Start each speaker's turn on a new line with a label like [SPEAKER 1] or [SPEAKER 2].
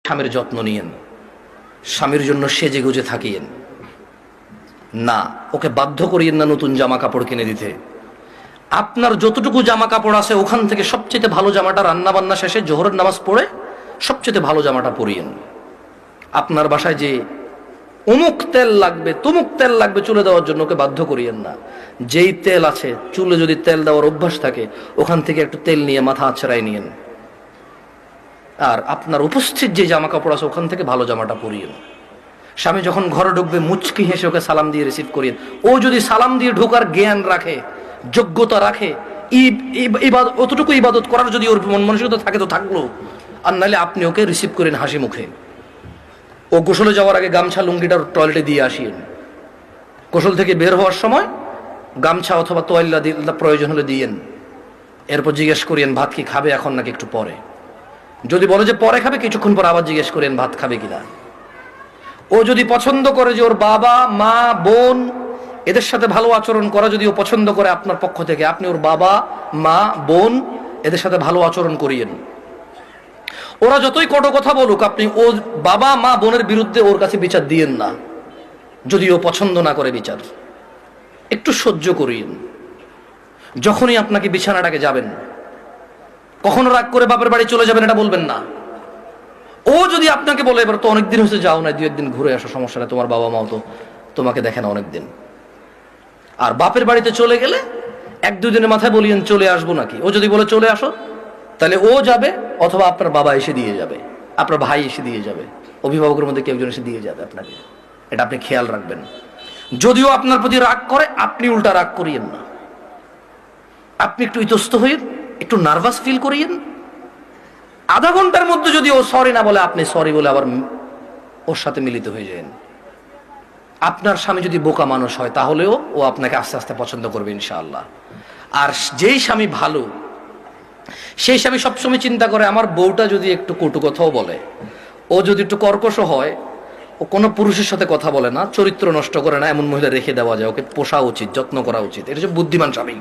[SPEAKER 1] স্বামীর যত্ন নিয়েন, স্বামীর জন্য সেজে গুজে থাকিয়েন না, ওকে বাধ্য করিয়েন না নতুন জামা কাপড় কিনে দিতে। আপনার যতটুকু জামা কাপড় আছে ওখান থেকে সবচেয়ে ভালো জামাটা রান্না বান্না শেষে জোহরের নামাজ পড়ে সবচেয়ে ভালো জামাটা পরিয়েন। আপনার বাসায় যে অমুক তেল লাগবে তুমুক তেল লাগবে চুলে দেওয়ার জন্য ওকে বাধ্য করিয়েন না। যেই তেল আছে, চুলে যদি তেল দেওয়ার অভ্যাস থাকে ওখান থেকে একটু তেল নিয়ে মাথা আছড়াই নিয়েন। আর আপনার উপস্থিত যে জামা কাপড় আছে ওখান থেকে ভালো জামাটা পরিয়েন। স্বামী যখন ঘরে ঢুকবে মুচকি হেসে ওকে সালাম দিয়ে রিসিভ করিয়েন। ও যদি সালাম দিয়ে ঢোকার জ্ঞান রাখে, যোগ্যতা রাখে, অতটুকু ইবাদত করার যদি ওর মন মানসিকতা থাকে তো থাকলো, আর নাহলে আপনি ওকে রিসিভ করেন হাসি মুখে। ও গোসলে যাওয়ার আগে গামছা লুঙ্গিটা টয়লেটে দিয়ে আসিয়েন। গোসল থেকে বের হওয়ার সময় গামছা অথবা তোয়াল্লা প্রয়োজন হলে দিয়েন। এরপর জিজ্ঞেস করিয়েন ভাত কি খাবে এখন নাকি একটু পরে। যদি বলে যে পরে খাবে, কিছুক্ষণ পর আবার জিজ্ঞেস করেন ভাত খাবে কিনা। ও যদি পছন্দ করে যে ওর বাবা মা বোন এদের সাথে ভালো আচরণ করা, যদি ও পছন্দ করে আপনার পক্ষ থেকে, আপনি ওর বাবা মা বোন এদের সাথে ভালো আচরণ করিয়েন। ওরা যতই কটু কথা বলুক, আপনি ওর বাবা মা বোনের বিরুদ্ধে ওর কাছে বিচার দিয়েন না। যদি ও পছন্দ না করে বিচার, একটু সহ্য করিয়েন। যখনই আপনাকে বিছানাটাকে যাবেন, কখনো রাগ করে বাপের বাড়ি চলে যাবেন এটা বলবেন না। ও যদি আপনাকে বলে এবার তো অনেকদিন হয়েছে যাও না, 2-1 দিন ঘুরে আসো, সমস্যা নেই, তোমার বাবা মাও তো তোমাকে দেখে না অনেকদিন। আর বাপের বাড়িতে চলে গেলে 1-2 দিনের মাথায় বলিয়েন চলে আসবো নাকি। ও যদি বলে চলে আসো, তাহলে ও যাবে, অথবা আপনার বাবা এসে দিয়ে যাবে, আপনার ভাই এসে দিয়ে যাবে, অভিভাবকের মধ্যে কেউ একজন এসে দিয়ে যাবে আপনাকে। এটা আপনি খেয়াল রাখবেন। যদিও আপনার প্রতি রাগ করে, আপনি উল্টা রাগ করিয়েন না। আপনি একটু ইতস্ত হইন, একটু নার্ভাস ফিল করিয়েন। আধা ঘন্টার মধ্যে যদি ও সরি না বলে, আপনি সরি বলে আবার ওর সাথে মিলিত হয়ে যান। আপনার স্বামী যদি বোকা মানুষ হয় তাহলেও ও আপনাকে আস্তে আস্তে পছন্দ করবে ইনশাআল্লাহ। আর যেই স্বামী ভালো, সেই স্বামী সবসময় চিন্তা করে আমার বউটা যদি একটু কটু কথাও বলে, ও যদি একটু কর্কশ হয়, ও কোনো পুরুষের সাথে কথা বলে না, চরিত্র নষ্ট করে না, এমন মহিলা রেখে দেওয়া যায়, ওকে পোষা উচিত, যত্ন করা উচিত। এটা হচ্ছে বুদ্ধিমান স্বামী।